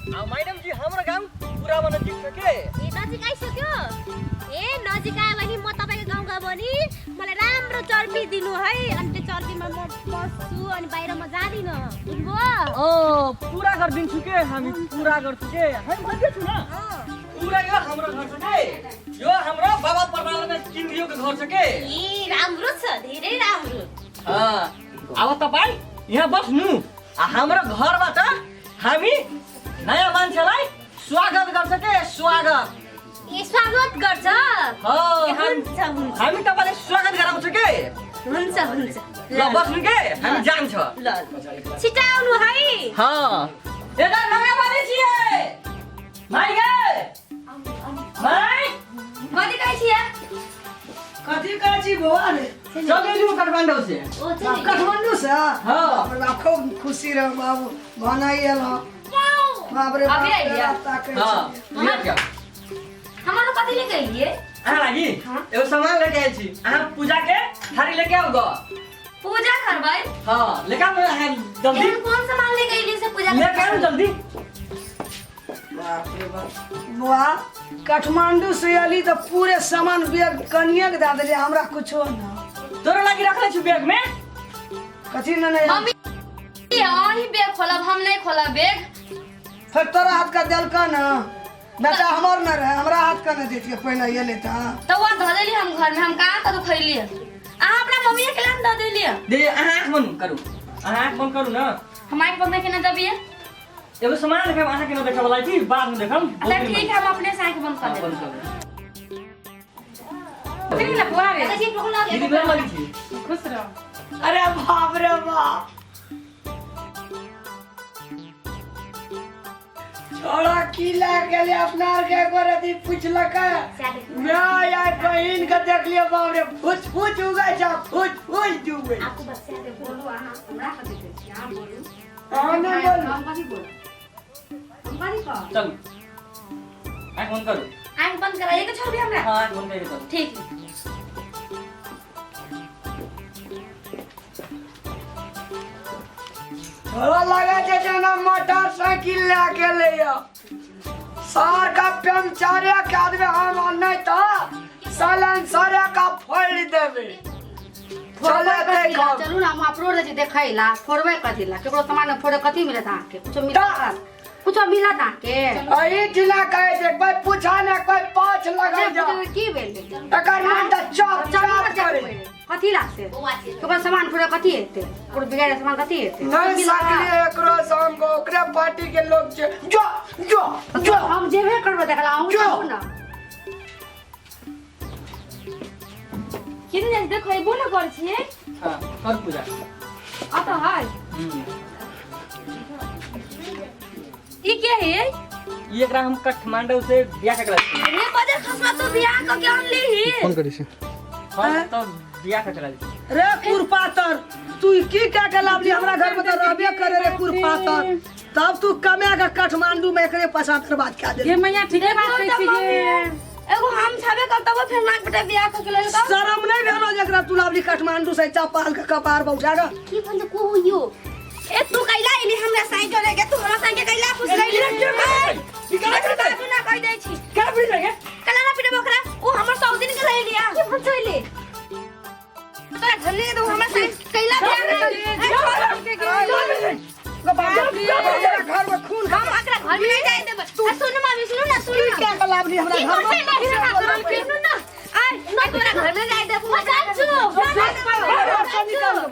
madam जी हाम्रो गाउँ पुरा बन्न जित्सके ए नजिक आइसक्यो ए नजिक आयो भने म तपाईको गाउँ गयो भने मलाई राम्रो चर्पी दिनु है अनि त्यो चर्पीमा म बस्छु अनि बाहिर म जादिन बुझ्नुभयो पुरा गरिदिन्छु के हामी पुरा गर्छु के हामी भन्दैछु न पुरा यो हाम्रो घर छ के यो हाम्रो बाबा परमात्माले चिन्दिएको घर छ के ए राम्रो छ धेरै राम्रो अब तपाईँ यहाँ बस्नु हाम्रो घरबाट हामी नयाँ मान्छेलाई स्वागत गर्छ के स्वागत ए स्वागत गर्छ हुन्छ हामी तपाईँलाई स्वागत गराउँछ के हुन्छ हुन्छ ल बस्नु के हामी जान्छ ल छिटो आउनु है यता नयाँ मान्छे छिए माइ गे माइ कति काई छिया कथी काची भगवान चलेलु काठमाडौँ से काठमाडौँ से हाँ खूब खुशी रह बाबू बनाइल बाप रे अभी आइए हाँ क्या हमारो कति लेके आइए अहाँ लागि एगो सामान लेके आएल छी अहाँ पूजा के थारी लेके आउ ग पूजा करबै हाँ लेके आउ अहाँ जल्दी कौन सामान लेके आइए से पूजा लेके आउ जल्दी बाप रे बाप बुआ काठमांडू से अली तो पूरे सामान बैग कनिया के दे देली हमरा कुछो ना तोरा लागि रखले छु बैग में कथी न नहीं हम यही बैग खोलब हम नहीं खोलब बैग फिर तोरा हाथ का देल का ना बेटा हमर न रहे हमरा हाथ का न देती पहले ये लेता तो वो धो देली हम घर में हम कहां कदो खैली आ अपना मम्मी के लान दे देली दे अहाँ आँख बंद करू अहाँ आँख बंद करू ना हम आंख बंद के ना दबिए एगो सामान देखाम अहाँ के न देखावला छी बाद में देखम अच्छा ठीक है हम अपने से आंख बंद कर देब ठीक ना बुआ रे अच्छा टोकन लगे दीदी बेर लगी छी खुश रहो अरे बाप रे बाप छोड़ा किला के लिए अपना के करे दी पूछलक मैं यार बहन के देख लियो बाप रे फुच फुच उगा जा फुच फुच जुगे आपको बस से बोलो हमरा कथि कहै छी हां बोलू आने बोल हम कथि बोल हम कथि कह चल आँख बंद करू आंख बंद कराइए के छोड़ भी हमरा हाँ आँख बंद करू ठीक है थोड़ा लगा जे जना मोटरसाइकिल लेके लियो सार का पंचर के आदमी हम नहीं तो साइलेंसर का फोड़ देबे चले देखो चलू ना हम अपलोड दे देखैला फोड़बे कथिला केकरो सामान फोड़े कथि मिलत आके कुछ मिलत आके अही जिला कहे दे कोई पूछा ना कोई पाछ लगा जा की भेल एकर मन त चप चप करे कथि लागसे केकरो सामान फोड़े कथि हेते कोनो बिगाड़े सामान कथि हेते नहीं सकली एकरो शाम को ओकरे पार्टी के लोग जे जो जो जो हम जेबे करबे देखला आऊ ना किन जाय देखो ए बोला कर छी हाँ कर पूजा आ तो हाय ई के है ये एकरा हम काठमांडू से बियाह के करा छी ये बजे खसमा तो बियाह क के आनली ही फोन करी छी हाँ तो बियाह के करा छी रे कुरपातर तू की क्या के लावली हमरा घर में तो रहबे करे रे कुरपातर तब तू कमे के काठमांडू में एकरे पसात बर्बाद कर दे ये मैया ठीके बात कहै छी एगो हम छबे कर तब फिर नाक बेटा बियाह क के लेल का शरम नहीं भेलो जकरा तू लावली काठमांडू से चपाल के कपार बहुजा ग की भन को होइयो ए तू कैला इली हमरा साइकिल लेके तू हमरा साइकिल कैला पूछ लइली ई करा करता तू ना कह दै छी क्या भी लगे कला ना पिटे बकरा ओ हमर 100 दिन के ले लिया की भन छैले तोरा घर ले तो हमरा साइकिल कैला बियाह घर में खून हम अकरा घर में नहीं जाए देब सुन मामी सुनो ना सुन क्या के लावली हमरा घर में सुनो ना आई तोरा घर में जाए देब मचान छु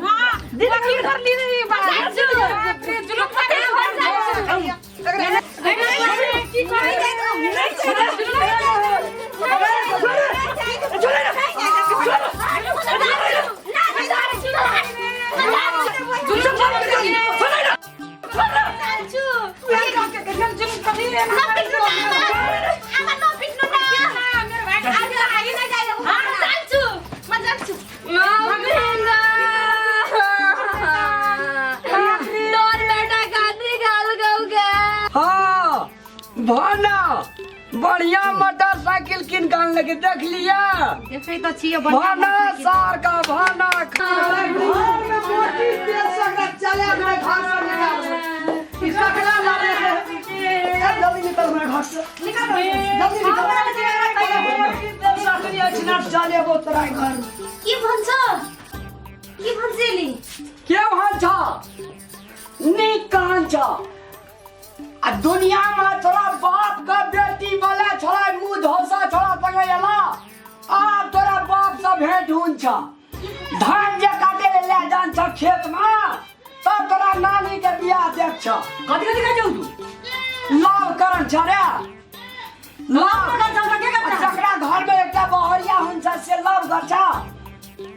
हां दिला की कर ली नहीं बात जुलूम करे हो जाए की कोई दे दो बढ़िया मोटरसाइकिल किन कान लगे देख लिया देखै त छियै भाना सार का भाना घर में मोटी पेशक चले घर से निकाल इसका कला ला दे निकाल सकरी अछि चले गो तोरा घर के भन्छ एली के भन्छ नीक कहन्छ आ दुनिया में तोरा बाप का बेटी वाला छोड़ा मुंह धोसा छोड़ा संगे एला आ तोरा बाप से भेंट हुन्छ धान जे काटे ले जान छ खेत में तब तोरा नानी के बियाह देख छ कथि कथि कहै छौ तू लाभ करन छ रे लाभ करन छ त के करछ जकरा घर में एकटा बहरिया हुन्छ से लाभ गर्छ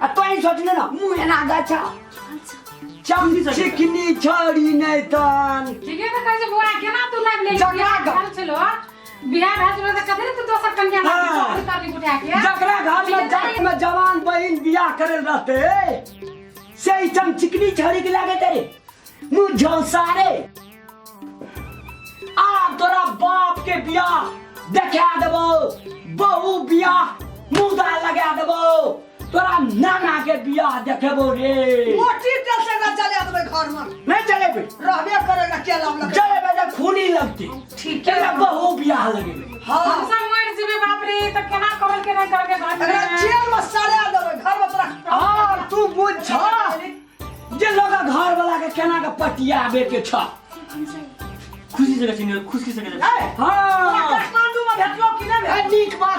आ तोइ सोचले न मुंह एना गर्छ चम चिकनी छोड़ी नहीं तन ठीक है तो कैसे बुआ केना तू लाग ले जकरा घर चलो बियाह भाजलो त कथि तू दोसर कन्या लाग ताली उठा के जकरा घर में जात में जवान बहन बियाह करल रहते से ही चम चिकनी छोड़ी के लागे तेरे मुंह झोसारे आप तोरा बाप के बियाह देखा देबो बहू बियाह मुदा लगा देबो तोरा नाना के बियाह देखेबो रे मोटी तेल से न चले आबे घर में नहीं चले पे रहबे करेगा के लाभ लगे चले बजे खूनी लगती ठीक है ना बहु बियाह लगे हां हम सब मर जीवे बाप रे त केना करल के नहीं करके घर अरे में जेल में साले देबे घर में तोरा हां तू बुझ जे लोग घर वाला के केना के पटियाबे के छ खुशी से छिन खुशी से हां काठमांडू में भेटलो कि नहीं ए नीक बात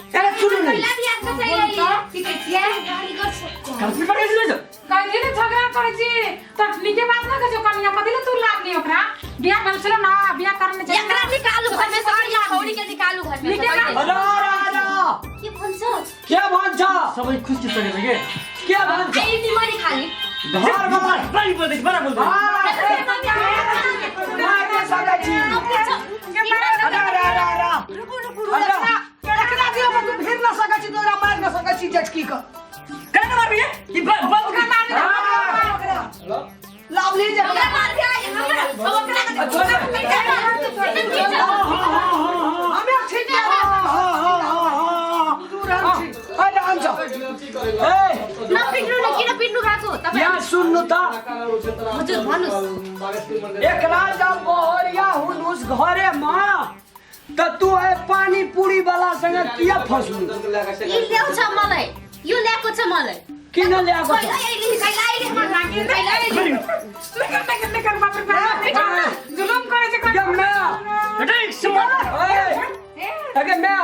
अरे सुन नहीं पहिला बियाह त चाहिँ सिके छिया गाली गर्छ कथि परे छ कहीं दिन झगड़ा करे छी त निके बात ना कजो कन्या कथि ले तू लाग ली ओकरा बियाह भेल छलो ना बियाह करने चाहिए एकरा निकालू घर में सरिया छोड़ी के निकालू घर में अरे राजा के भन्छ के भन्छ सबै खुशी से के के भन्छ आई तिमरी खाली घर वाला बड़ी बोल्दै बड़ा बोल्दै मार के सकै छी अरे एकरा दियो में तू फिर न सकै छी तोरा मार न सकै छी जटकी का कने मारबी ई बल का लाभ ले जा हमरा मार के आई हमें ठीक है तू राम छी अरे आन्छ ए न पिट्नु न किन पिट्नु भएको तपाई यहाँ सुन्नु त हजुर भन्नुस् एकरा जब बहरिया हुनुस घरे में त तू है पानी पूरी वाला संगे किया फसलु ई ल्याउँछ मलाई यो ल्याएको छ मलाई किन ल्याएको छ निकल बाप रे जुलुम करे छ ये मैं हटै समझ अगे मैं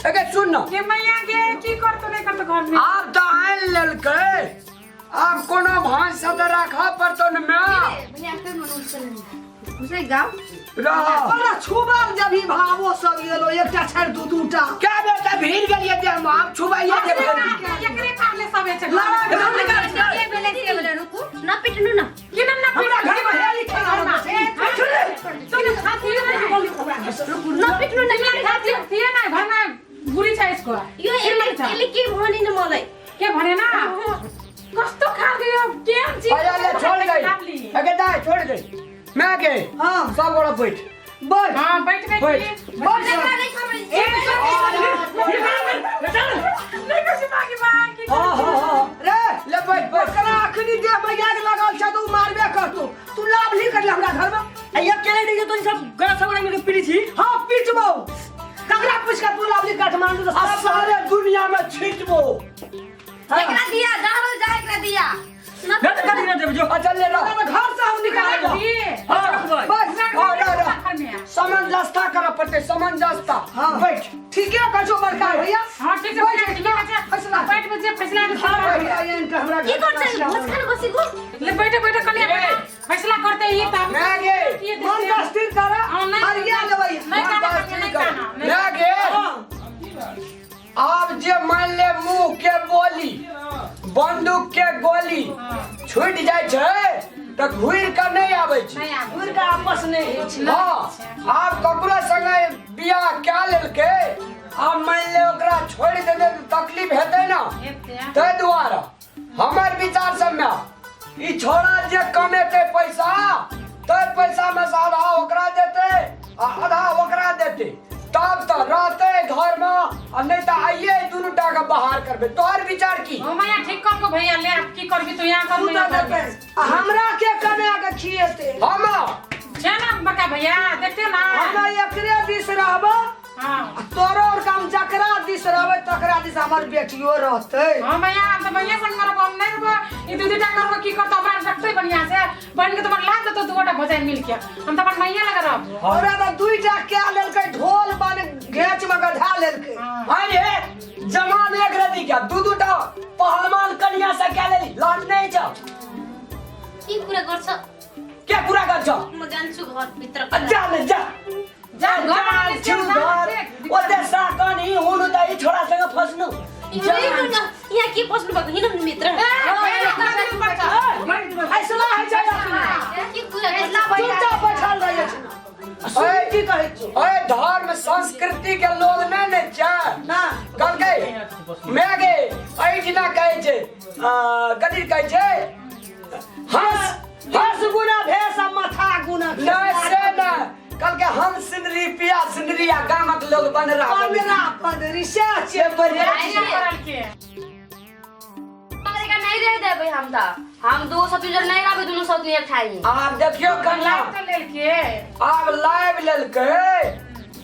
अगे सुन न के मैया के की करतो नहीं करतो घर में आप तो आइन ललके आप कोनो भांज से तो रखा पड़तो न मैं घुसे गांव रहा हमरा छुबाल जब ही भावो सब गेलो एकटा छाड़ दू दूटा क्या बेटा भीड़ गेलिए जे हम आप छुबाइए जे एकरे पाले सबे छ न पिट्नु न किन न हमरा घर में हेली खेला न पिट्नु न थिए ना घर में बुरी छ इसको यो एले के भनिन मलाई के भने ना कस्तो खालको यो गेम जी अरे ले छोड़ गई अगे दाई छोड़ दे मैं के हां सब बड़ा बैठ बस हां बैठ गई बैठ नहीं कुछ मांगी मांगी हां हां हां रे ले बैठ बैठ बकरा अखनी दे मैया के लगल छ तू मारबे करतो तू लाभ ली कर हमरा घर में ये केले नहीं तो सब गला सब में पीड़ी छी हां पिटबो ककरा पूछ के तू लाभ ली काठमांडू से आ सारे दुनिया में छिटबो एकरा दिया दारो जा एकरा दिया मैं तो कथि न देब जो अच्छा ले लो घर से हम निकाल हां बस समंजसता कर पड़ते समंजसता हां बैठ ठीक है कछो बड़का भैया हां ठीक है ठीक है फैसला बैठ बजे फैसला हमरा के गर्छ भोज खान बसेको ले बैठे बैठे कन्या फैसला करते ही तब मैं गे मन का स्थिर कर हरिया लेबै मैं गे अब जे मान ले मुंह के बोली बंदूक के गोली छूट जाय छै त घुर के नहीं आबै छै घुर के आपस नहीं है छी हां आप ककरो संगे बियाह क्या लेलके अब मान ले ओकरा छोड़ देबे त तकलीफ हेतै ना तै दुआरे हमर विचार से में ई छोड़ा जे कमेते पैसा तै पैसा में से आधा ओकरा देते आ आधा ओकरा देते तब तो रहते घर में और नहीं तो आइए दोनों टाका बाहर करबे तोहर विचार की ओ मैया ठीक कर को भैया ले अब की करबी तू यहां कर हमरा के कने के खिएते हम जाना बका भैया भैया देखते ना हमरा एकरे दिस रहबो हाँ तोरो और काम जकरा दिस रहबे तकरा दिस हमर बेटियो रहतै हाँ भैया हम तो भैया संग करब हम नहीं करब ई दूधी टा करब की करत हमरा सकते बढ़िया से बन के तो ला दे तो दुटा भजन मिल के हम तो अपन भैया लगा रहब और तो दुईटा के लेलकै ढोल बन घेच में गधा लेलकै हाय रे जमान एक रति क्या दू-दूटा पहलवान कन्या से क्या लेली लौट नहीं जा की कुरा गर्छ क्या पूरा कर जा म जान्छु घर भित्र जा ले जा जा घर छु घर ओते साकनी हुनु त ई छोरा सँग फस्नु यहाँ के बस्नु भएको हिँड्नु भित्र फैसला है जाय के कुरा चुपचाप बैठल रहिए ओए की कहै छु ओए धर्म संस्कृति के लोग नै ने जा ना कल के मेगे ऐठिना कहै छै कथि कहै छै हंस गुना भेस माथा गुना नहीं से ना कल के हम सिंदरी पिया सिंदरिया गामक लोग बन रहा बन रिसर्च से बढ़िया करल के का नहीं रह देबै हम त हम दो सब जन नहीं रहबै दुनु सब एक ठाई आप देखियो कन्या तो लेल के आप लाइव लेलकै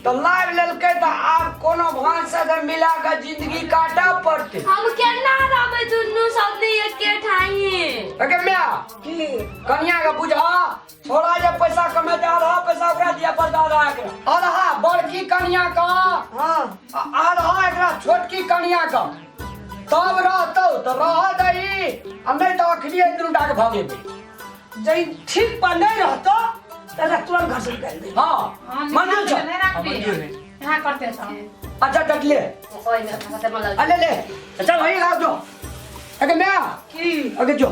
तो लाइव लेलकै तो आप कोनो भांस से मिला के जिंदगी काटा पड़ते हम केना रहबै दुनु सब एक ठाई अगे मिया की कन्या का बुझा छोड़ा जब पैसा कमाते आधा पैसा ओकरा दिया पड़ता आधा बड़की कन्या का हां आधा एकरा छोटकी कन्या का तब रहतो तो रह दही हम नहीं तो अखनी दुनुटा के भागेबे जई ठीक पर नहीं रहतो तेरा तुरंत घर से निकाल दे हां मंजूर छ नहीं रखबी यहाँ करते सब अच्छा डट ले ओइ में खतम लग ले ले चल भाई आ जो अगे मैं की अगे जो